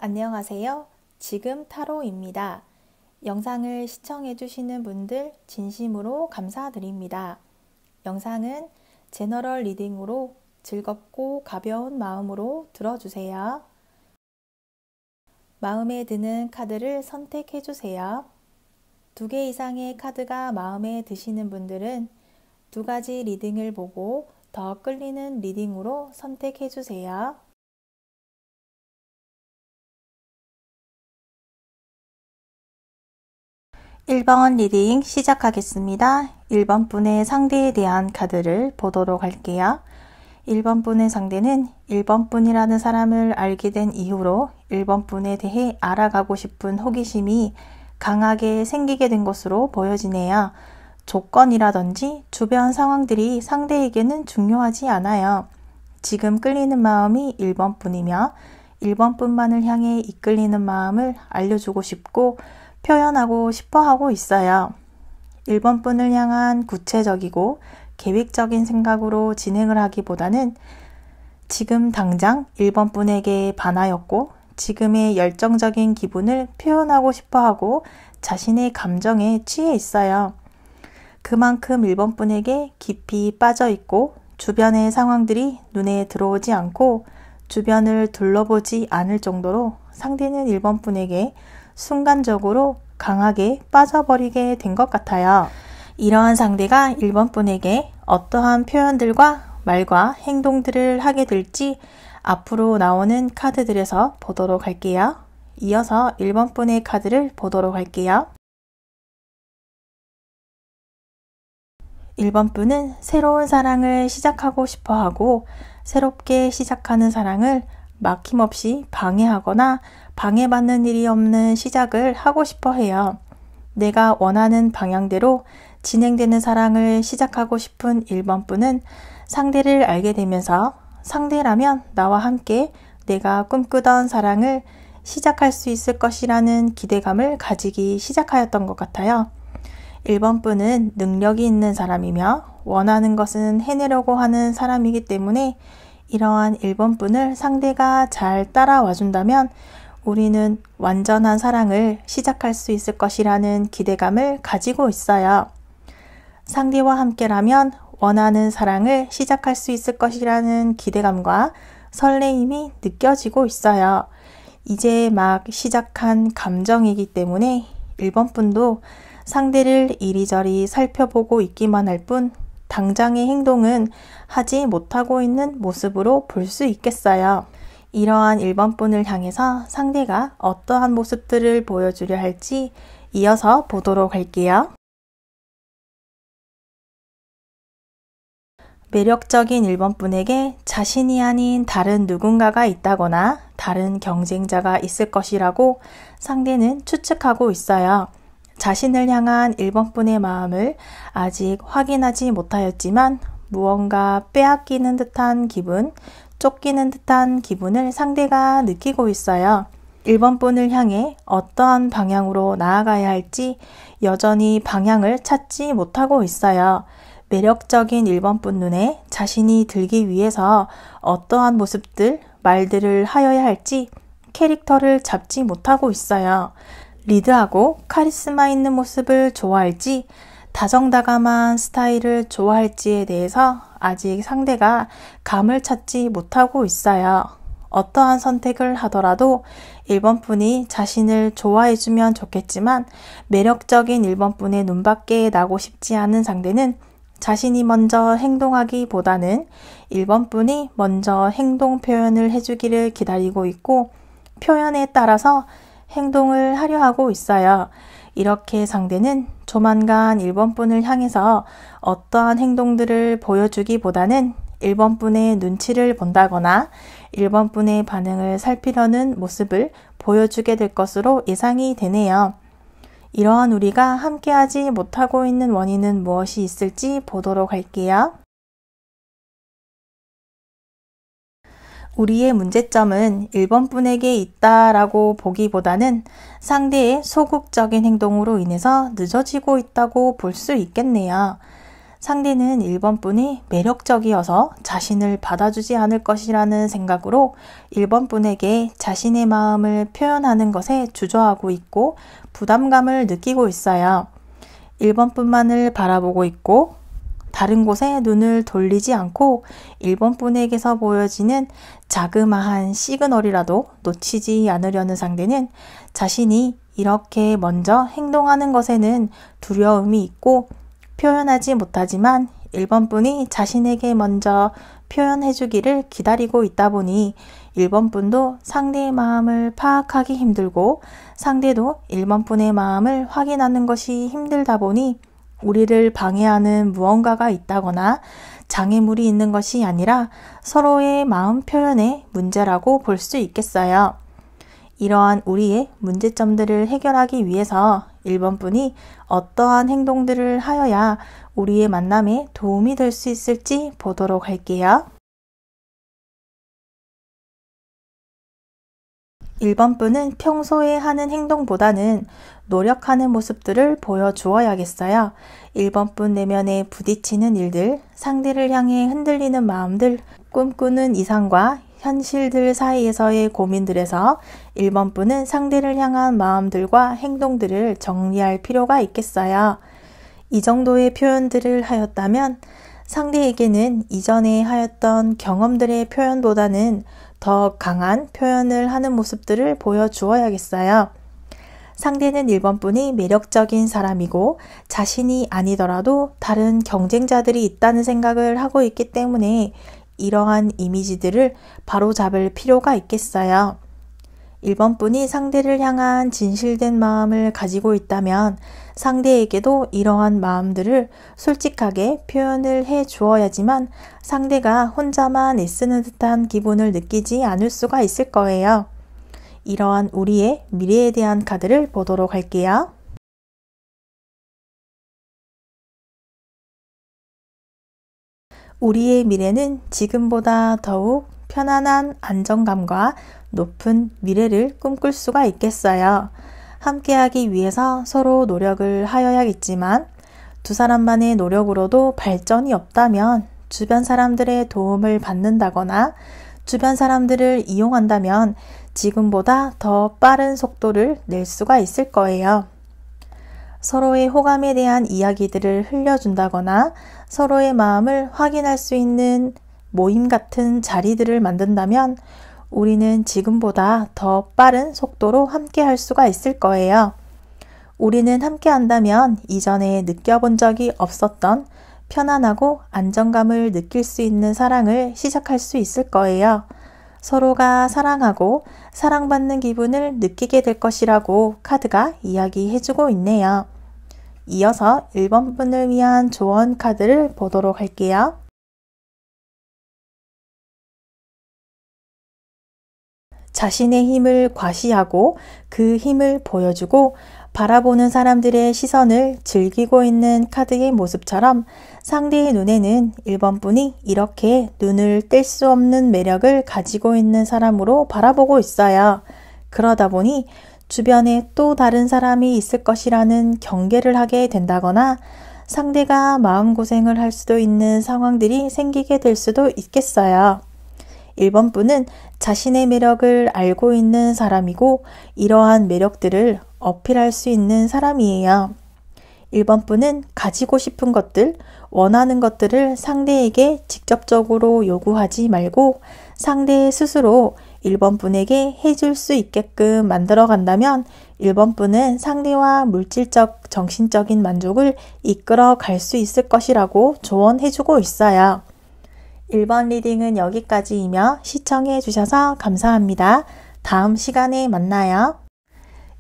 안녕하세요. 지금 타로입니다. 영상을 시청해주시는 분들 진심으로 감사드립니다. 영상은 제너럴 리딩으로 즐겁고 가벼운 마음으로 들어주세요. 마음에 드는 카드를 선택해주세요. 2개 이상의 카드가 마음에 드시는 분들은 2가지 리딩을 보고 더 끌리는 리딩으로 선택해주세요. 1번 리딩 시작하겠습니다. 1번 분의 상대에 대한 카드를 보도록 할게요. 1번 분의 상대는 1번 분이라는 사람을 알게 된 이후로 1번 분에 대해 알아가고 싶은 호기심이 강하게 생기게 된 것으로 보여지네요. 조건이라든지 주변 상황들이 상대에게는 중요하지 않아요. 지금 끌리는 마음이 1번 분이며 1번 분만을 향해 이끌리는 마음을 알려주고 싶고 표현하고 싶어 하고 있어요. 1번 분을 향한 구체적이고 계획적인 생각으로 진행을 하기보다는 지금 당장 1번 분에게 반하였고 지금의 열정적인 기분을 표현하고 싶어 하고 자신의 감정에 취해 있어요. 그만큼 1번 분에게 깊이 빠져 있고 주변의 상황들이 눈에 들어오지 않고 주변을 둘러보지 않을 정도로 상대는 1번 분에게 순간적으로 강하게 빠져버리게 된 것 같아요. 이러한 상대가 1번 분에게 어떠한 표현들과 말과 행동들을 하게 될지 앞으로 나오는 카드들에서 보도록 할게요. 이어서 1번 분의 카드를 보도록 할게요. 1번 분은 새로운 사랑을 시작하고 싶어 하고 새롭게 시작하는 사랑을 막힘없이 방해하거나 방해받는 일이 없는 시작을 하고 싶어 해요. 내가 원하는 방향대로 진행되는 사랑을 시작하고 싶은 1번 분은 상대를 알게 되면서 상대라면 나와 함께 내가 꿈꾸던 사랑을 시작할 수 있을 것이라는 기대감을 가지기 시작하였던 것 같아요. 1번 분은 능력이 있는 사람이며 원하는 것은 해내려고 하는 사람이기 때문에 이러한 1번 분을 상대가 잘 따라와 준다면 우리는 완전한 사랑을 시작할 수 있을 것이라는 기대감을 가지고 있어요. 상대와 함께라면 원하는 사랑을 시작할 수 있을 것이라는 기대감과 설레임이 느껴지고 있어요. 이제 막 시작한 감정이기 때문에 1번 분도 상대를 이리저리 살펴보고 있기만 할 뿐 당장의 행동은 하지 못하고 있는 모습으로 볼 수 있겠어요. 이러한 1번 분을 향해서 상대가 어떠한 모습들을 보여주려 할지 이어서 보도록 할게요. 매력적인 1번 분에게 자신이 아닌 다른 누군가가 있다거나 다른 경쟁자가 있을 것이라고 상대는 추측하고 있어요. 자신을 향한 1번 분의 마음을 아직 확인하지 못하였지만 무언가 빼앗기는 듯한 기분, 쫓기는 듯한 기분을 상대가 느끼고 있어요. 1번 분을 향해 어떠한 방향으로 나아가야 할지 여전히 방향을 찾지 못하고 있어요. 매력적인 1번 분 눈에 자신이 들기 위해서 어떠한 모습들, 말들을 하여야 할지 캐릭터를 잡지 못하고 있어요. 리드하고 카리스마 있는 모습을 좋아할지 다정다감한 스타일을 좋아할지에 대해서 아직 상대가 감을 찾지 못하고 있어요. 어떠한 선택을 하더라도 1번 분이 자신을 좋아해주면 좋겠지만 매력적인 1번 분의 눈밖에 나고 싶지 않은 상대는 자신이 먼저 행동하기보다는 1번 분이 먼저 행동 표현을 해주기를 기다리고 있고 표현에 따라서 행동을 하려 하고 있어요. 이렇게 상대는 조만간 1번 분을 향해서 어떠한 행동들을 보여주기보다는 1번 분의 눈치를 본다거나 1번 분의 반응을 살피려는 모습을 보여주게 될 것으로 예상이 되네요. 이러한 우리가 함께하지 못하고 있는 원인은 무엇이 있을지 보도록 할게요. 우리의 문제점은 1번 분에게 있다라고 보기보다는 상대의 소극적인 행동으로 인해서 늦어지고 있다고 볼 수 있겠네요. 상대는 1번분이 매력적이어서 자신을 받아주지 않을 것이라는 생각으로 1번분에게 자신의 마음을 표현하는 것에 주저하고 있고 부담감을 느끼고 있어요. 1번분만을 바라보고 있고 다른 곳에 눈을 돌리지 않고 1번분에게서 보여지는 자그마한 시그널이라도 놓치지 않으려는 상대는 자신이 이렇게 먼저 행동하는 것에는 두려움이 있고 표현하지 못하지만 1번분이 자신에게 먼저 표현해주기를 기다리고 있다 보니 1번분도 상대의 마음을 파악하기 힘들고 상대도 1번분의 마음을 확인하는 것이 힘들다 보니 우리를 방해하는 무언가가 있다거나 장애물이 있는 것이 아니라 서로의 마음 표현의 문제라고 볼 수 있겠어요. 이러한 우리의 문제점들을 해결하기 위해서 1번분이 어떠한 행동들을 하여야 우리의 만남에 도움이 될 수 있을지 보도록 할게요. 1번분은 평소에 하는 행동보다는 노력하는 모습들을 보여주어야겠어요. 1번분 내면에 부딪히는 일들, 상대를 향해 흔들리는 마음들, 꿈꾸는 이상과 현실들 사이에서의 고민들에서 1번분은 상대를 향한 마음들과 행동들을 정리할 필요가 있겠어요. 이 정도의 표현들을 하였다면 상대에게는 이전에 하였던 경험들의 표현보다는 더 강한 표현을 하는 모습들을 보여주어야겠어요. 상대는 1번분이 매력적인 사람이고 자신이 아니더라도 다른 경쟁자들이 있다는 생각을 하고 있기 때문에 이러한 이미지들을 바로잡을 필요가 있겠어요. 1번분이 상대를 향한 진실된 마음을 가지고 있다면 상대에게도 이러한 마음들을 솔직하게 표현을 해 주어야지만 상대가 혼자만 애쓰는 듯한 기분을 느끼지 않을 수가 있을 거예요. 이러한 우리의 미래에 대한 카드를 보도록 할게요. 우리의 미래는 지금보다 더욱 편안한 안정감과 높은 미래를 꿈꿀 수가 있겠어요. 함께하기 위해서 서로 노력을 하여야겠지만 두 사람만의 노력으로도 발전이 없다면 주변 사람들의 도움을 받는다거나 주변 사람들을 이용한다면 지금보다 더 빠른 속도를 낼 수가 있을 거예요. 서로의 호감에 대한 이야기들을 흘려준다거나 서로의 마음을 확인할 수 있는 모임 같은 자리들을 만든다면 우리는 지금보다 더 빠른 속도로 함께 할 수가 있을 거예요. 우리는 함께 한다면 이전에 느껴본 적이 없었던 편안하고 안정감을 느낄 수 있는 사랑을 시작할 수 있을 거예요. 서로가 사랑하고 사랑받는 기분을 느끼게 될 것이라고 카드가 이야기해주고 있네요. 이어서 1번분을 위한 조언 카드를 보도록 할게요. 자신의 힘을 과시하고 그 힘을 보여주고 바라보는 사람들의 시선을 즐기고 있는 카드의 모습처럼 상대의 눈에는 1번분이 이렇게 눈을 뗄 수 없는 매력을 가지고 있는 사람으로 바라보고 있어요. 그러다 보니 주변에 또 다른 사람이 있을 것이라는 경계를 하게 된다거나 상대가 마음고생을 할 수도 있는 상황들이 생기게 될 수도 있겠어요. 1번분은 자신의 매력을 알고 있는 사람이고 이러한 매력들을 어필할 수 있는 사람이에요. 1번분은 가지고 싶은 것들, 원하는 것들을 상대에게 직접적으로 요구하지 말고 상대 스스로 1번분에게 해줄 수 있게끔 만들어 간다면 1번분은 상대와 물질적, 정신적인 만족을 이끌어 갈 수 있을 것이라고 조언해주고 있어요. 1번 리딩은 여기까지이며 시청해 주셔서 감사합니다. 다음 시간에 만나요.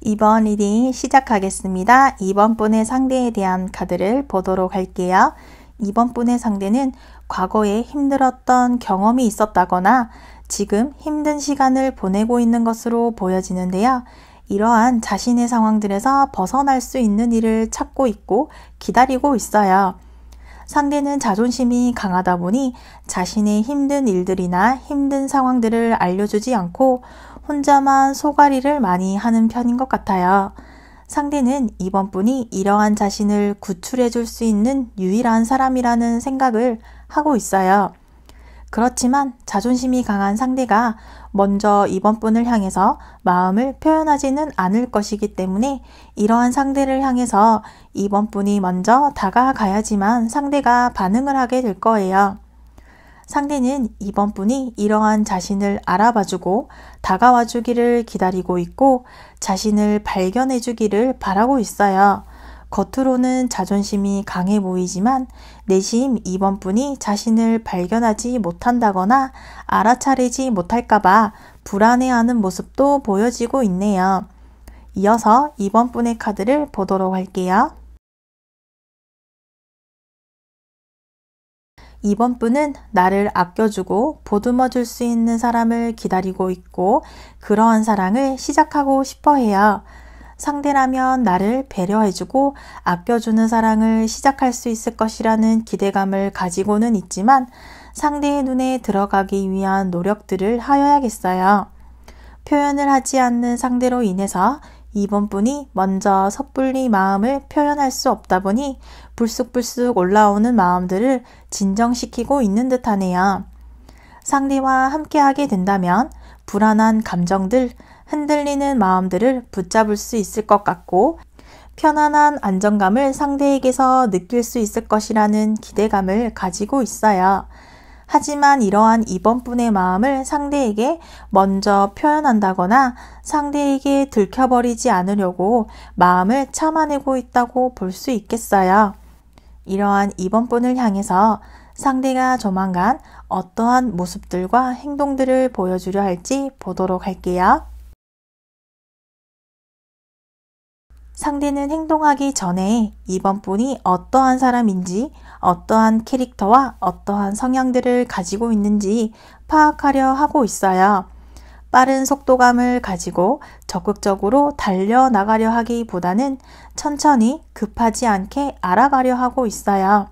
2번 리딩 시작하겠습니다. 2번 분의 상대에 대한 카드를 보도록 할게요. 2번 분의 상대는 과거에 힘들었던 경험이 있었다거나 지금 힘든 시간을 보내고 있는 것으로 보여지는데요. 이러한 자신의 상황들에서 벗어날 수 있는 일을 찾고 있고 기다리고 있어요. 상대는 자존심이 강하다 보니 자신의 힘든 일들이나 힘든 상황들을 알려주지 않고 혼자만 소가리를 많이 하는 편인 것 같아요. 상대는 이번 분이 이러한 자신을 구출해 줄 수 있는 유일한 사람이라는 생각을 하고 있어요. 그렇지만 자존심이 강한 상대가 먼저 이번 분을 향해서 마음을 표현하지는 않을 것이기 때문에 이러한 상대를 향해서 이번 분이 먼저 다가가야지만 상대가 반응을 하게 될 거예요. 상대는 이번 분이 이러한 자신을 알아봐주고 다가와주기를 기다리고 있고 자신을 발견해주기를 바라고 있어요. 겉으로는 자존심이 강해 보이지만 내심 이번 분이 자신을 발견하지 못한다거나 알아차리지 못할까봐 불안해하는 모습도 보여지고 있네요. 이어서 이번 분의 카드를 보도록 할게요. 이번 분은 나를 아껴주고 보듬어 줄 수 있는 사람을 기다리고 있고 그러한 사랑을 시작하고 싶어 해요. 상대라면 나를 배려해주고 아껴주는 사랑을 시작할 수 있을 것이라는 기대감을 가지고는 있지만 상대의 눈에 들어가기 위한 노력들을 하여야겠어요. 표현을 하지 않는 상대로 인해서 이번 분이 먼저 섣불리 마음을 표현할 수 없다 보니 불쑥불쑥 올라오는 마음들을 진정시키고 있는 듯하네요. 상대와 함께하게 된다면 불안한 감정들, 흔들리는 마음들을 붙잡을 수 있을 것 같고 편안한 안정감을 상대에게서 느낄 수 있을 것이라는 기대감을 가지고 있어요. 하지만 이러한 이번 분의 마음을 상대에게 먼저 표현한다거나 상대에게 들켜버리지 않으려고 마음을 참아내고 있다고 볼 수 있겠어요. 이러한 이번 분을 향해서 상대가 조만간 어떠한 모습들과 행동들을 보여주려 할지 보도록 할게요. 상대는 행동하기 전에 이번 분이 어떠한 사람인지, 어떠한 캐릭터와 어떠한 성향들을 가지고 있는지 파악하려 하고 있어요. 빠른 속도감을 가지고 적극적으로 달려나가려 하기보다는 천천히 급하지 않게 알아가려 하고 있어요.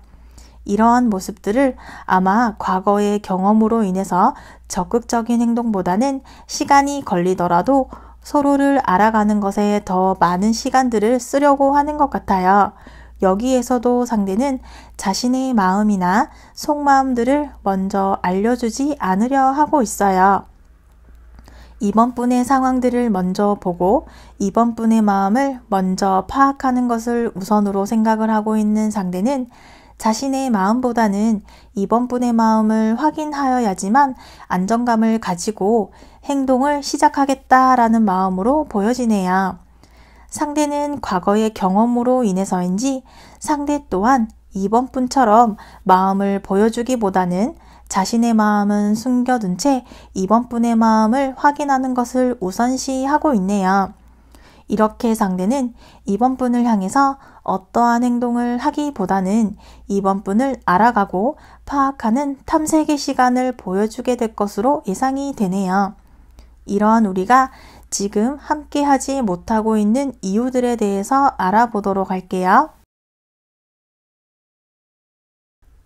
이러한 모습들을 아마 과거의 경험으로 인해서 적극적인 행동보다는 시간이 걸리더라도 서로를 알아가는 것에 더 많은 시간들을 쓰려고 하는 것 같아요. 여기에서도 상대는 자신의 마음이나 속마음들을 먼저 알려주지 않으려 하고 있어요. 이번 분의 상황들을 먼저 보고 이번 분의 마음을 먼저 파악하는 것을 우선으로 생각을 하고 있는 상대는 자신의 마음보다는 이번 분의 마음을 확인하여야지만 안정감을 가지고 행동을 시작하겠다라는 마음으로 보여지네요. 상대는 과거의 경험으로 인해서인지 상대 또한 이번 분처럼 마음을 보여주기보다는 자신의 마음은 숨겨둔 채 이번 분의 마음을 확인하는 것을 우선시하고 있네요. 이렇게 상대는 이번 분을 향해서 어떠한 행동을 하기보다는 이번 분을 알아가고 파악하는 탐색의 시간을 보여주게 될 것으로 예상이 되네요. 이러한 우리가 지금 함께 하지 못하고 있는 이유들에 대해서 알아보도록 할게요.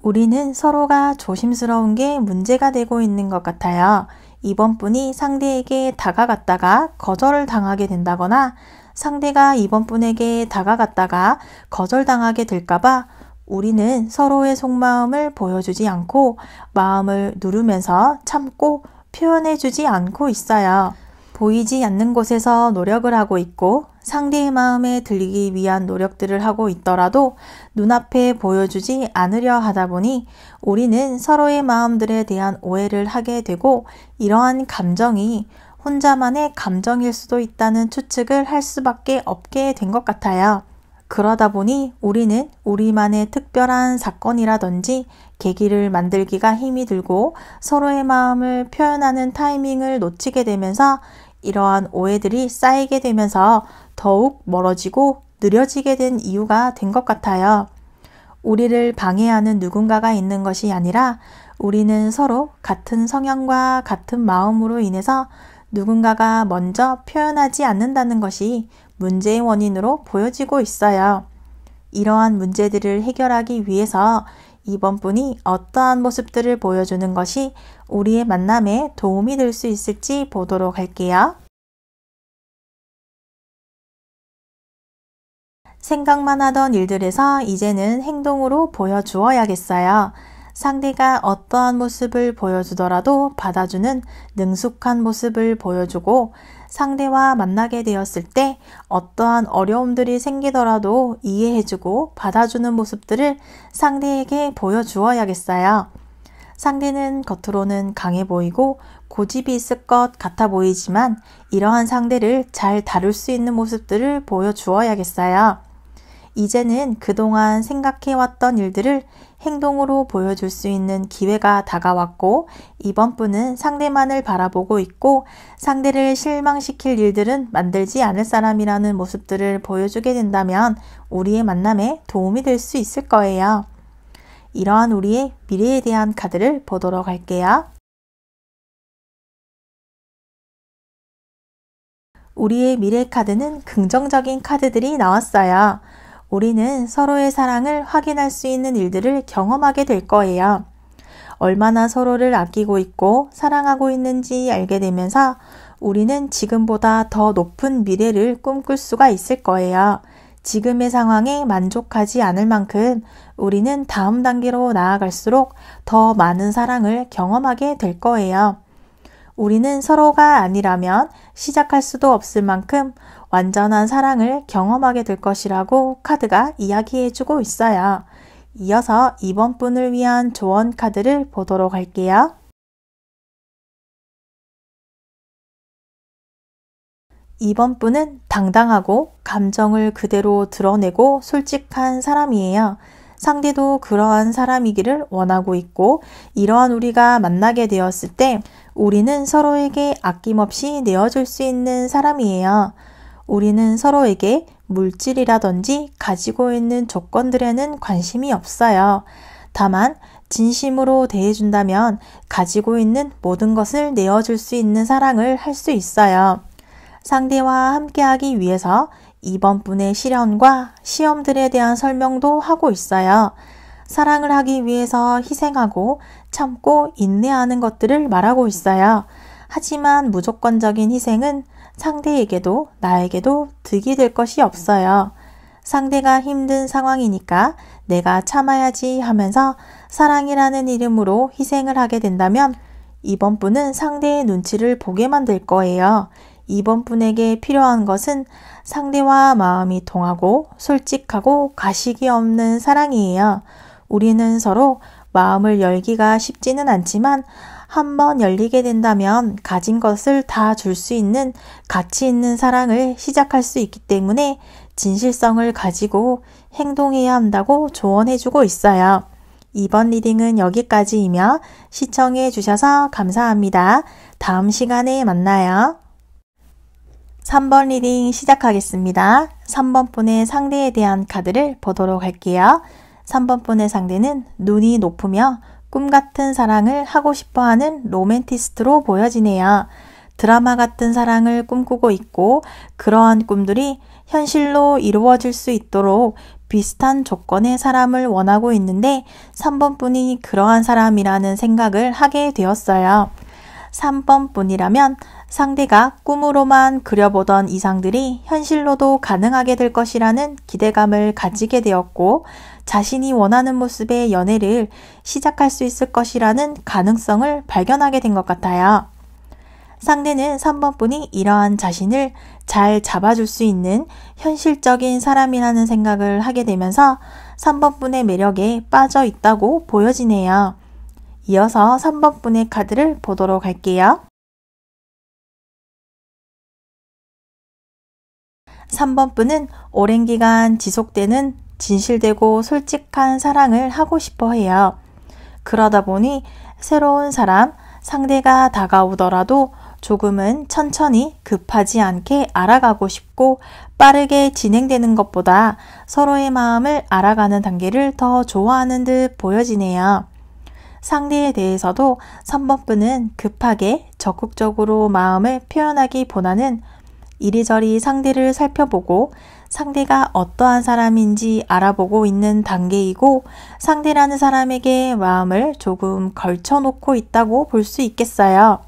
우리는 서로가 조심스러운 게 문제가 되고 있는 것 같아요. 이번 분이 상대에게 다가갔다가 거절을 당하게 된다거나 상대가 이번 분에게 다가갔다가 거절당하게 될까봐 우리는 서로의 속마음을 보여주지 않고 마음을 누르면서 참고 표현해주지 않고 있어요. 보이지 않는 곳에서 노력을 하고 있고 상대의 마음에 들리기 위한 노력들을 하고 있더라도 눈앞에 보여주지 않으려 하다 보니 우리는 서로의 마음들에 대한 오해를 하게 되고 이러한 감정이 혼자만의 감정일 수도 있다는 추측을 할 수밖에 없게 된 것 같아요. 그러다 보니 우리는 우리만의 특별한 사건이라든지 계기를 만들기가 힘이 들고 서로의 마음을 표현하는 타이밍을 놓치게 되면서 이러한 오해들이 쌓이게 되면서 더욱 멀어지고 느려지게 된 이유가 된 것 같아요. 우리를 방해하는 누군가가 있는 것이 아니라 우리는 서로 같은 성향과 같은 마음으로 인해서 누군가가 먼저 표현하지 않는다는 것이 문제의 원인으로 보여지고 있어요. 이러한 문제들을 해결하기 위해서 이번 분이 어떠한 모습들을 보여주는 것이 우리의 만남에 도움이 될 수 있을지 보도록 할게요. 생각만 하던 일들에서 이제는 행동으로 보여주어야겠어요. 상대가 어떠한 모습을 보여주더라도 받아주는 능숙한 모습을 보여주고 상대와 만나게 되었을 때 어떠한 어려움들이 생기더라도 이해해주고 받아주는 모습들을 상대에게 보여주어야겠어요. 상대는 겉으로는 강해 보이고 고집이 있을 것 같아 보이지만 이러한 상대를 잘 다룰 수 있는 모습들을 보여주어야겠어요. 이제는 그동안 생각해왔던 일들을 행동으로 보여줄 수 있는 기회가 다가왔고 이번 분은 상대만을 바라보고 있고 상대를 실망시킬 일들은 만들지 않을 사람이라는 모습들을 보여주게 된다면 우리의 만남에 도움이 될 수 있을 거예요. 이러한 우리의 미래에 대한 카드를 보도록 할게요. 우리의 미래 카드는 긍정적인 카드들이 나왔어요. 우리는 서로의 사랑을 확인할 수 있는 일들을 경험하게 될 거예요. 얼마나 서로를 아끼고 있고 사랑하고 있는지 알게 되면서 우리는 지금보다 더 높은 미래를 꿈꿀 수가 있을 거예요. 지금의 상황에 만족하지 않을 만큼 우리는 다음 단계로 나아갈수록 더 많은 사랑을 경험하게 될 거예요. 우리는 서로가 아니라면 시작할 수도 없을 만큼 완전한 사랑을 경험하게 될 것이라고 카드가 이야기해주고 있어요. 이어서 이번 분을 위한 조언 카드를 보도록 할게요. 이번 분은 당당하고 감정을 그대로 드러내고 솔직한 사람이에요. 상대도 그러한 사람이기를 원하고 있고 이러한 우리가 만나게 되었을 때 우리는 서로에게 아낌없이 내어줄 수 있는 사람이에요. 우리는 서로에게 물질이라든지 가지고 있는 조건들에는 관심이 없어요. 다만 진심으로 대해준다면 가지고 있는 모든 것을 내어줄 수 있는 사랑을 할 수 있어요. 상대와 함께하기 위해서 이번 분의 시련과 시험들에 대한 설명도 하고 있어요. 사랑을 하기 위해서 희생하고 참고 인내하는 것들을 말하고 있어요. 하지만 무조건적인 희생은 상대에게도 나에게도 득이 될 것이 없어요. 상대가 힘든 상황이니까 내가 참아야지 하면서 사랑이라는 이름으로 희생을 하게 된다면 이번 분은 상대의 눈치를 보게 만들 거예요. 이번 분에게 필요한 것은 상대와 마음이 통하고 솔직하고 가식이 없는 사랑이에요. 우리는 서로 마음을 열기가 쉽지는 않지만 한번 열리게 된다면 가진 것을 다 줄 수 있는 가치 있는 사랑을 시작할 수 있기 때문에 진실성을 가지고 행동해야 한다고 조언해주고 있어요. 이번 리딩은 여기까지이며 시청해 주셔서 감사합니다. 다음 시간에 만나요. 3번 리딩 시작하겠습니다. 3번 분의 상대에 대한 카드를 보도록 할게요. 3번 분의 상대는 눈이 높으며 꿈 같은 사랑을 하고 싶어하는 로맨티스트로 보여지네요. 드라마 같은 사랑을 꿈꾸고 있고 그러한 꿈들이 현실로 이루어질 수 있도록 비슷한 조건의 사람을 원하고 있는데 3번 분이 그러한 사람이라는 생각을 하게 되었어요. 3번 분이라면 상대가 꿈으로만 그려보던 이상들이 현실로도 가능하게 될 것이라는 기대감을 가지게 되었고 자신이 원하는 모습의 연애를 시작할 수 있을 것이라는 가능성을 발견하게 된 것 같아요. 상대는 3번 분이 이러한 자신을 잘 잡아줄 수 있는 현실적인 사람이라는 생각을 하게 되면서 3번 분의 매력에 빠져 있다고 보여지네요. 이어서 3번 분의 카드를 보도록 할게요. 3번 분은 오랜 기간 지속되는 진실되고 솔직한 사랑을 하고 싶어 해요. 그러다 보니 새로운 사람, 상대가 다가오더라도 조금은 천천히 급하지 않게 알아가고 싶고 빠르게 진행되는 것보다 서로의 마음을 알아가는 단계를 더 좋아하는 듯 보여지네요. 상대에 대해서도 3번 분은 급하게 적극적으로 마음을 표현하기보다는 이리저리 상대를 살펴보고 상대가 어떠한 사람인지 알아보고 있는 단계이고 상대라는 사람에게 마음을 조금 걸쳐놓고 있다고 볼 수 있겠어요.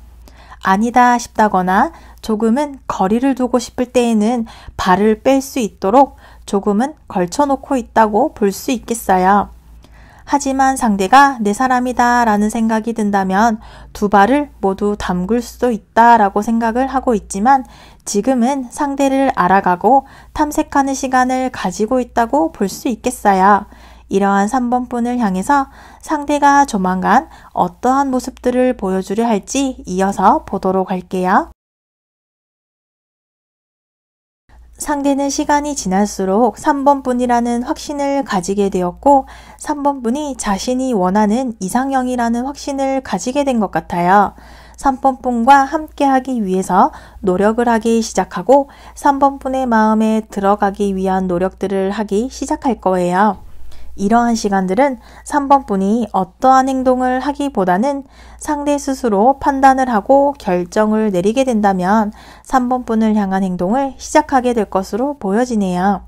아니다 싶다거나 조금은 거리를 두고 싶을 때에는 발을 뺄 수 있도록 조금은 걸쳐놓고 있다고 볼 수 있겠어요. 하지만 상대가 내 사람이다 라는 생각이 든다면 두 발을 모두 담글 수도 있다 라고 생각을 하고 있지만 지금은 상대를 알아가고 탐색하는 시간을 가지고 있다고 볼 수 있겠어요. 이러한 3번 분을 향해서 상대가 조만간 어떠한 모습들을 보여주려 할지 이어서 보도록 할게요. 상대는 시간이 지날수록 3번 분이라는 확신을 가지게 되었고 3번 분이 자신이 원하는 이상형이라는 확신을 가지게 된 것 같아요. 3번 분과 함께하기 위해서 노력을 하기 시작하고 3번 분의 마음에 들어가기 위한 노력들을 하기 시작할 거예요. 이러한 시간들은 3번 분이 어떠한 행동을 하기보다는 상대 스스로 판단을 하고 결정을 내리게 된다면 3번 분을 향한 행동을 시작하게 될 것으로 보여지네요.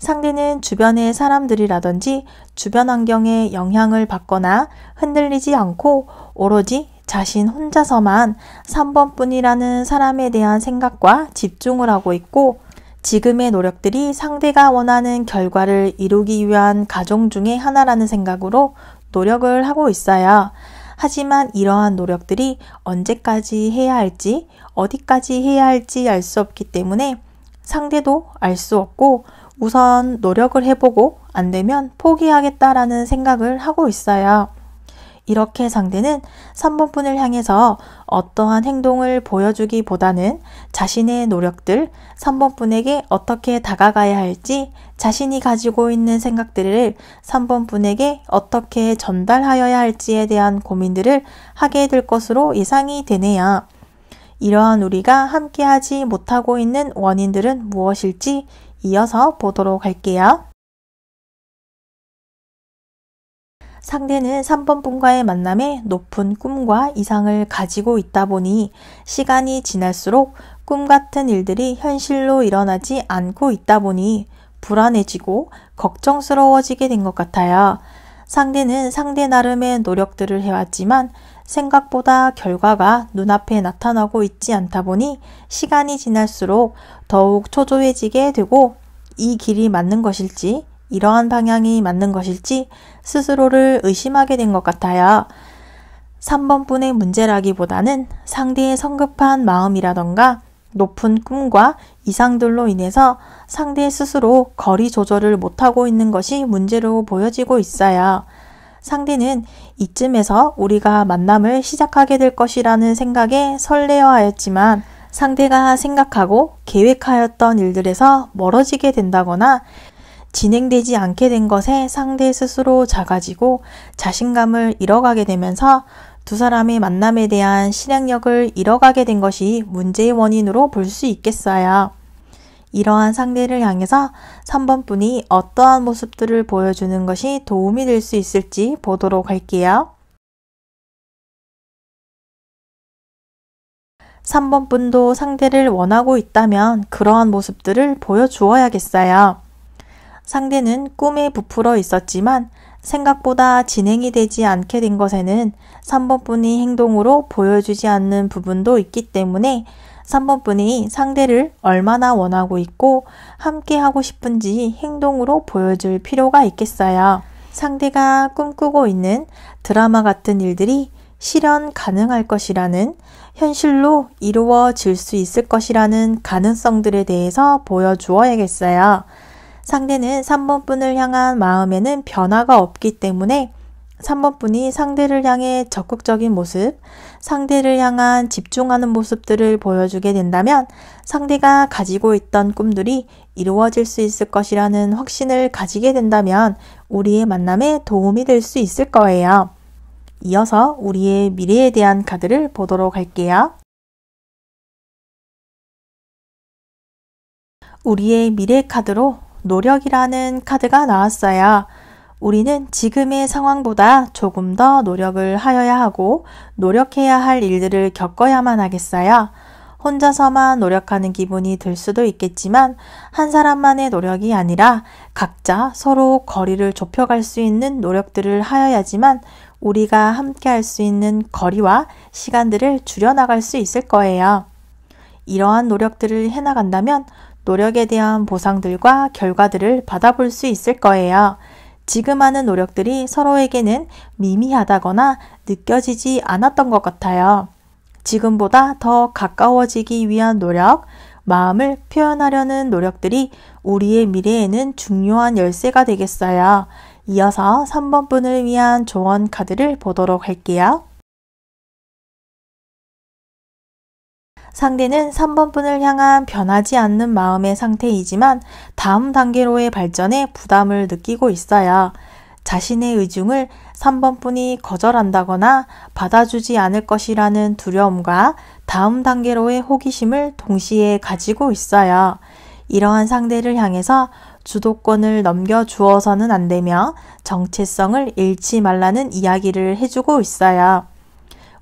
상대는 주변의 사람들이라든지 주변 환경에 영향을 받거나 흔들리지 않고 오로지 자신 혼자서만 3번 분이라는 사람에 대한 생각과 집중을 하고 있고 지금의 노력들이 상대가 원하는 결과를 이루기 위한 과정 중에 하나라는 생각으로 노력을 하고 있어요. 하지만 이러한 노력들이 언제까지 해야 할지, 어디까지 해야 할지 알 수 없기 때문에 상대도 알 수 없고 우선 노력을 해보고 안 되면 포기하겠다라는 생각을 하고 있어요. 이렇게 상대는 3번 분을 향해서 어떠한 행동을 보여주기보다는 자신의 노력들, 3번 분에게 어떻게 다가가야 할지, 자신이 가지고 있는 생각들을 3번 분에게 어떻게 전달하여야 할지에 대한 고민들을 하게 될 것으로 예상이 되네요. 이러한 우리가 함께하지 못하고 있는 원인들은 무엇일지 이어서 보도록 할게요. 상대는 3번 분과의 만남에 높은 꿈과 이상을 가지고 있다 보니 시간이 지날수록 꿈 같은 일들이 현실로 일어나지 않고 있다 보니 불안해지고 걱정스러워지게 된 것 같아요. 상대는 상대 나름의 노력들을 해왔지만 생각보다 결과가 눈앞에 나타나고 있지 않다 보니 시간이 지날수록 더욱 초조해지게 되고 이 길이 맞는 것일지 이러한 방향이 맞는 것일지 스스로를 의심하게 된 것 같아요. 3번 분의 문제라기보다는 상대의 성급한 마음이라던가 높은 꿈과 이상들로 인해서 상대 스스로 거리 조절을 못하고 있는 것이 문제로 보여지고 있어요. 상대는 이쯤에서 우리가 만남을 시작하게 될 것이라는 생각에 설레어하였지만 상대가 생각하고 계획하였던 일들에서 멀어지게 된다거나 진행되지 않게 된 것에 상대 스스로 작아지고 자신감을 잃어가게 되면서 두 사람의 만남에 대한 실행력을 잃어가게 된 것이 문제의 원인으로 볼 수 있겠어요. 이러한 상대를 향해서 3번 분이 어떠한 모습들을 보여주는 것이 도움이 될 수 있을지 보도록 할게요. 3번 분도 상대를 원하고 있다면 그러한 모습들을 보여주어야겠어요. 상대는 꿈에 부풀어 있었지만 생각보다 진행이 되지 않게 된 것에는 3번 분이 행동으로 보여주지 않는 부분도 있기 때문에 3번 분이 상대를 얼마나 원하고 있고 함께 하고 싶은지 행동으로 보여줄 필요가 있겠어요. 상대가 꿈꾸고 있는 드라마 같은 일들이 실현 가능할 것이라는, 현실로 이루어질 수 있을 것이라는 가능성들에 대해서 보여주어야겠어요. 상대는 3번 분을 향한 마음에는 변화가 없기 때문에 3번 분이 상대를 향해 적극적인 모습, 상대를 향한 집중하는 모습들을 보여주게 된다면 상대가 가지고 있던 꿈들이 이루어질 수 있을 것이라는 확신을 가지게 된다면 우리의 만남에 도움이 될 수 있을 거예요. 이어서 우리의 미래에 대한 카드를 보도록 할게요. 우리의 미래 카드로 노력이라는 카드가 나왔어요. 우리는 지금의 상황보다 조금 더 노력을 하여야 하고 노력해야 할 일들을 겪어야만 하겠어요. 혼자서만 노력하는 기분이 들 수도 있겠지만 한 사람만의 노력이 아니라 각자 서로 거리를 좁혀갈 수 있는 노력들을 하여야지만 우리가 함께 할 수 있는 거리와 시간들을 줄여나갈 수 있을 거예요. 이러한 노력들을 해나간다면 노력에 대한 보상들과 결과들을 받아볼 수 있을 거예요. 지금 하는 노력들이 서로에게는 미미하다거나 느껴지지 않았던 것 같아요. 지금보다 더 가까워지기 위한 노력, 마음을 표현하려는 노력들이 우리의 미래에는 중요한 열쇠가 되겠어요. 이어서 3번 분을 위한 조언 카드를 보도록 할게요. 상대는 3번 분을 향한 변하지 않는 마음의 상태이지만 다음 단계로의 발전에 부담을 느끼고 있어요. 자신의 의중을 3번 분이 거절한다거나 받아주지 않을 것이라는 두려움과 다음 단계로의 호기심을 동시에 가지고 있어요. 이러한 상대를 향해서 주도권을 넘겨주어서는 안 되며 정체성을 잃지 말라는 이야기를 해주고 있어요.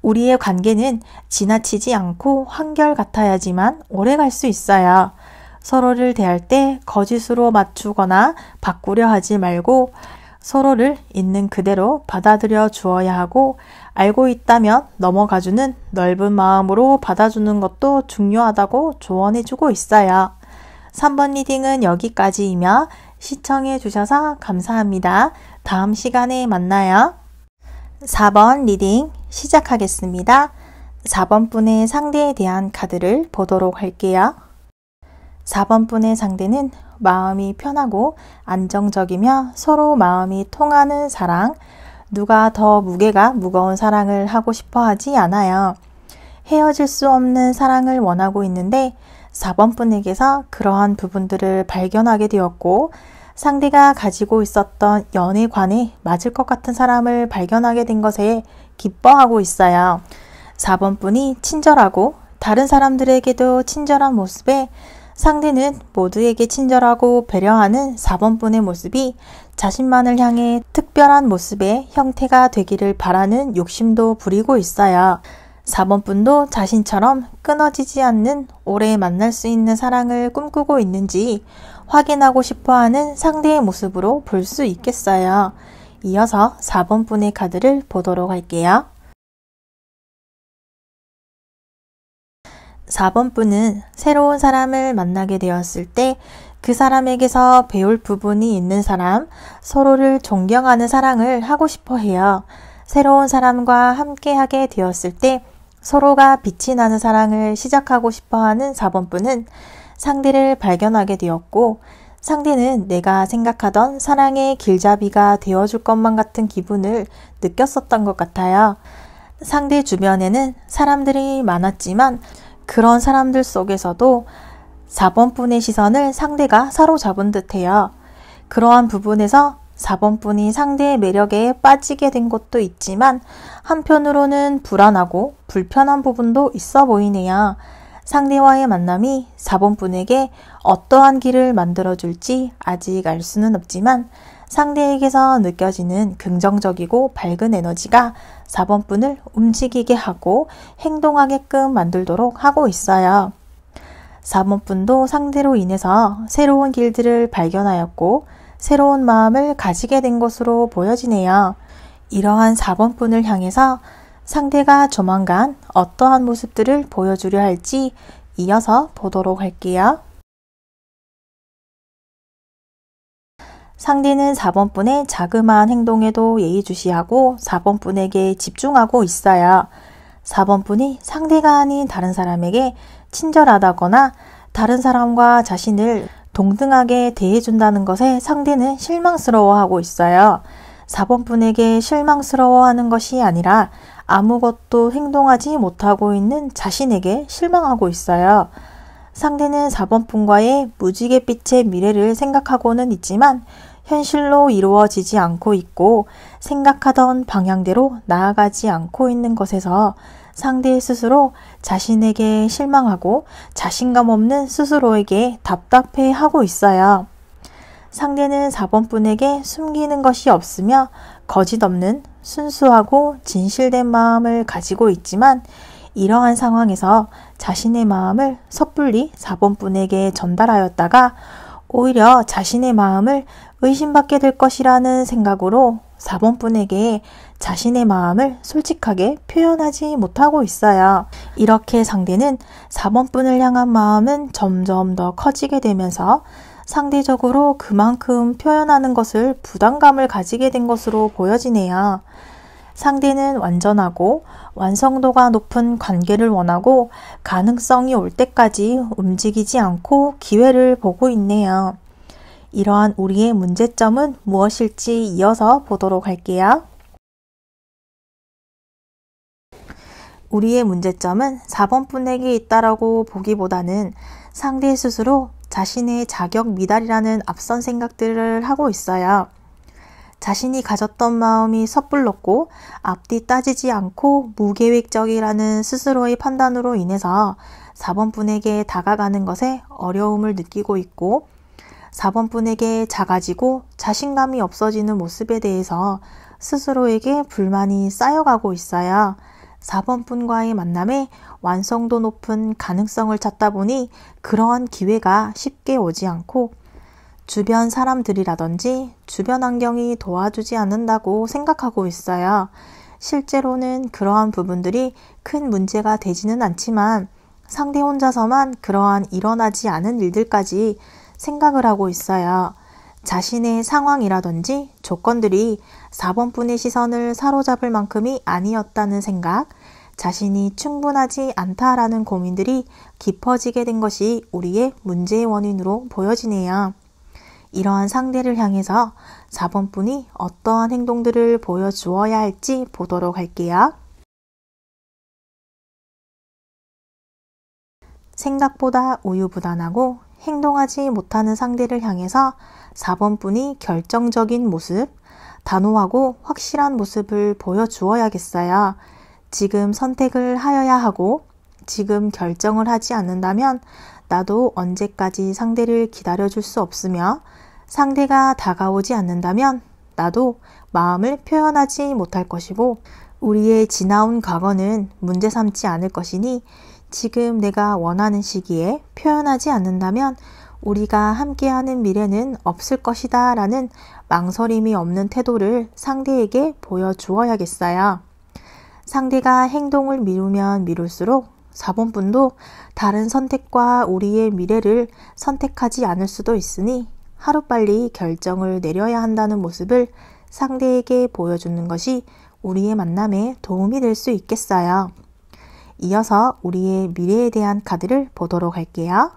우리의 관계는 지나치지 않고 한결같아야지만 오래 갈 수 있어요. 서로를 대할 때 거짓으로 맞추거나 바꾸려 하지 말고 서로를 있는 그대로 받아들여 주어야 하고 알고 있다면 넘어가주는 넓은 마음으로 받아주는 것도 중요하다고 조언해주고 있어요. 3번 리딩은 여기까지이며 시청해 주셔서 감사합니다. 다음 시간에 만나요. 4번 리딩 시작하겠습니다. 4번 분의 상대에 대한 카드를 보도록 할게요. 4번 분의 상대는 마음이 편하고 안정적이며 서로 마음이 통하는 사랑, 누가 더 무게가 무거운 사랑을 하고 싶어 하지 않아요. 헤어질 수 없는 사랑을 원하고 있는데 4번 분에게서 그러한 부분들을 발견하게 되었고 상대가 가지고 있었던 연애관에 맞을 것 같은 사람을 발견하게 된 것에 기뻐하고 있어요. 4번 분이 친절하고 다른 사람들에게도 친절한 모습에 상대는 모두에게 친절하고 배려하는 4번 분의 모습이 자신만을 향해 특별한 모습의 형태가 되기를 바라는 욕심도 부리고 있어요. 4번 분도 자신처럼 끊어지지 않는 오래 만날 수 있는 사랑을 꿈꾸고 있는지 확인하고 싶어하는 상대의 모습으로 볼 수 있겠어요. 이어서 4번 분의 카드를 보도록 할게요. 4번 분은 새로운 사람을 만나게 되었을 때 그 사람에게서 배울 부분이 있는 사람, 서로를 존경하는 사랑을 하고 싶어 해요. 새로운 사람과 함께하게 되었을 때 서로가 빛이 나는 사랑을 시작하고 싶어하는 4번 분은 상대를 발견하게 되었고 상대는 내가 생각하던 사랑의 길잡이가 되어줄 것만 같은 기분을 느꼈었던 것 같아요. 상대 주변에는 사람들이 많았지만 그런 사람들 속에서도 4번 분의 시선을 상대가 사로잡은 듯해요. 그러한 부분에서 4번 분이 상대의 매력에 빠지게 된 것도 있지만 한편으로는 불안하고 불편한 부분도 있어 보이네요. 상대와의 만남이 4번 분에게 어떠한 길을 만들어줄지 아직 알 수는 없지만 상대에게서 느껴지는 긍정적이고 밝은 에너지가 4번 분을 움직이게 하고 행동하게끔 만들도록 하고 있어요. 4번 분도 상대로 인해서 새로운 길들을 발견하였고 새로운 마음을 가지게 된 것으로 보여지네요. 이러한 4번 분을 향해서 상대가 조만간 어떠한 모습들을 보여주려 할지 이어서 보도록 할게요. 상대는 4번 분의 자그마한 행동에도 예의주시하고 4번 분에게 집중하고 있어요. 4번 분이 상대가 아닌 다른 사람에게 친절하다거나 다른 사람과 자신을 동등하게 대해준다는 것에 상대는 실망스러워하고 있어요. 4번 분에게 실망스러워하는 것이 아니라 아무것도 행동하지 못하고 있는 자신에게 실망하고 있어요. 상대는 4번 분과의 무지갯빛의 미래를 생각하고는 있지만 현실로 이루어지지 않고 있고 생각하던 방향대로 나아가지 않고 있는 것에서 상대 스스로 자신에게 실망하고 자신감 없는 스스로에게 답답해하고 있어요. 상대는 4번 분에게 숨기는 것이 없으며 거짓 없는 순수하고 진실된 마음을 가지고 있지만 이러한 상황에서 자신의 마음을 섣불리 4번 분에게 전달하였다가 오히려 자신의 마음을 의심받게 될 것이라는 생각으로 4번 분에게 자신의 마음을 솔직하게 표현하지 못하고 있어요. 이렇게 상대는 4번분을 향한 마음은 점점 더 커지게 되면서 상대적으로 그만큼 표현하는 것을 부담감을 가지게 된 것으로 보여지네요. 상대는 완전하고 완성도가 높은 관계를 원하고 가능성이 올 때까지 움직이지 않고 기회를 보고 있네요. 이러한 우리의 문제점은 무엇일지 이어서 보도록 할게요. 우리의 문제점은 4번분에게 있다라고 보기보다는 상대 스스로 자신의 자격 미달이라는 앞선 생각들을 하고 있어요. 자신이 가졌던 마음이 섣불렀고 앞뒤 따지지 않고 무계획적이라는 스스로의 판단으로 인해서 4번분에게 다가가는 것에 어려움을 느끼고 있고 4번분에게 작아지고 자신감이 없어지는 모습에 대해서 스스로에게 불만이 쌓여가고 있어요. 4번분과의 만남에 완성도 높은 가능성을 찾다 보니 그러한 기회가 쉽게 오지 않고 주변 사람들이라든지 주변 환경이 도와주지 않는다고 생각하고 있어요. 실제로는 그러한 부분들이 큰 문제가 되지는 않지만 상대 혼자서만 그러한 일어나지 않은 일들까지 생각을 하고 있어요. 자신의 상황이라든지 조건들이 4번분의 시선을 사로잡을 만큼이 아니었다는 생각, 자신이 충분하지 않다라는 고민들이 깊어지게 된 것이 우리의 문제의 원인으로 보여지네요. 이러한 상대를 향해서 4번분이 어떠한 행동들을 보여주어야 할지 보도록 할게요. 생각보다 우유부단하고 행동하지 못하는 상대를 향해서 4번분이 결정적인 모습, 단호하고 확실한 모습을 보여주어야겠어요. 지금 선택을 하여야 하고 지금 결정을 하지 않는다면 나도 언제까지 상대를 기다려줄 수 없으며 상대가 다가오지 않는다면 나도 마음을 표현하지 못할 것이고 우리의 지나온 과거는 문제 삼지 않을 것이니 지금 내가 원하는 시기에 표현하지 않는다면 우리가 함께하는 미래는 없을 것이다 라는 망설임이 없는 태도를 상대에게 보여주어야겠어요. 상대가 행동을 미루면 미룰수록 4번분도 다른 선택과 우리의 미래를 선택하지 않을 수도 있으니 하루빨리 결정을 내려야 한다는 모습을 상대에게 보여주는 것이 우리의 만남에 도움이 될 수 있겠어요. 이어서 우리의 미래에 대한 카드를 보도록 할게요.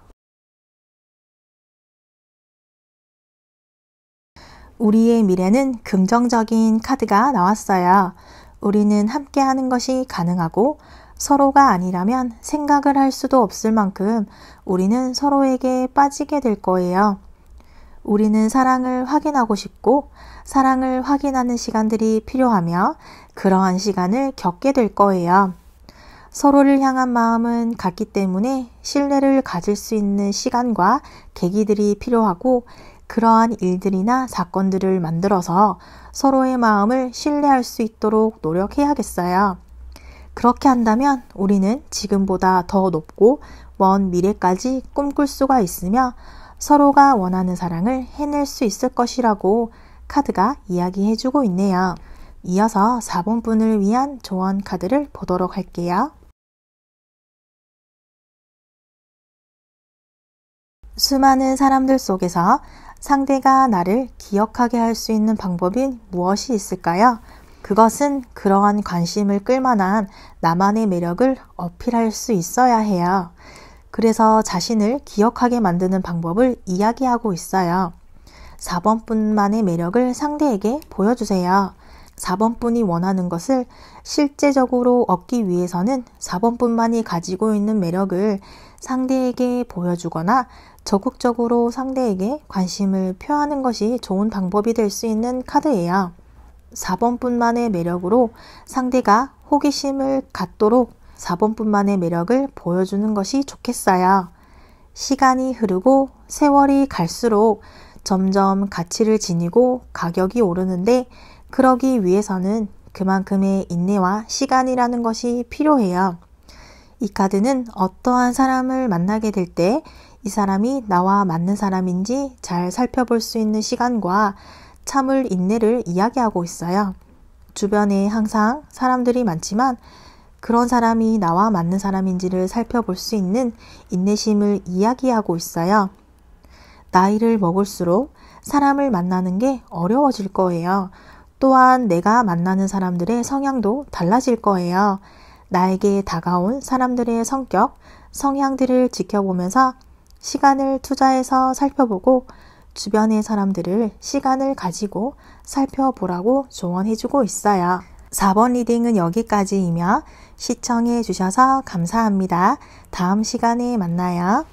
우리의 미래는 긍정적인 카드가 나왔어요. 우리는 함께하는 것이 가능하고 서로가 아니라면 생각을 할 수도 없을 만큼 우리는 서로에게 빠지게 될 거예요. 우리는 사랑을 확인하고 싶고 사랑을 확인하는 시간들이 필요하며 그러한 시간을 겪게 될 거예요. 서로를 향한 마음은 같기 때문에 신뢰를 가질 수 있는 시간과 계기들이 필요하고 그러한 일들이나 사건들을 만들어서 서로의 마음을 신뢰할 수 있도록 노력해야겠어요. 그렇게 한다면 우리는 지금보다 더 높고 먼 미래까지 꿈꿀 수가 있으며 서로가 원하는 사랑을 해낼 수 있을 것이라고 카드가 이야기해주고 있네요. 이어서 4번분을 위한 조언 카드를 보도록 할게요. 수많은 사람들 속에서 상대가 나를 기억하게 할 수 있는 방법이 무엇이 있을까요? 그것은 그러한 관심을 끌만한 나만의 매력을 어필할 수 있어야 해요. 그래서 자신을 기억하게 만드는 방법을 이야기하고 있어요. 4번분만의 매력을 상대에게 보여주세요. 4번분이 원하는 것을 실제적으로 얻기 위해서는 4번분만이 가지고 있는 매력을 상대에게 보여주거나 적극적으로 상대에게 관심을 표하는 것이 좋은 방법이 될 수 있는 카드예요. 4번분만의 매력으로 상대가 호기심을 갖도록 4번분만의 매력을 보여주는 것이 좋겠어요. 시간이 흐르고 세월이 갈수록 점점 가치를 지니고 가격이 오르는데 그러기 위해서는 그만큼의 인내와 시간이라는 것이 필요해요. 이 카드는 어떠한 사람을 만나게 될 때 이 사람이 나와 맞는 사람인지 잘 살펴볼 수 있는 시간과 참을 인내를 이야기하고 있어요. 주변에 항상 사람들이 많지만 그런 사람이 나와 맞는 사람인지를 살펴볼 수 있는 인내심을 이야기하고 있어요. 나이를 먹을수록 사람을 만나는 게 어려워질 거예요. 또한 내가 만나는 사람들의 성향도 달라질 거예요. 나에게 다가온 사람들의 성격, 성향들을 지켜보면서 시간을 투자해서 살펴보고 주변의 사람들을 시간을 가지고 살펴보라고 조언해주고 있어요. 4번 리딩은 여기까지이며 시청해 주셔서 감사합니다. 다음 시간에 만나요.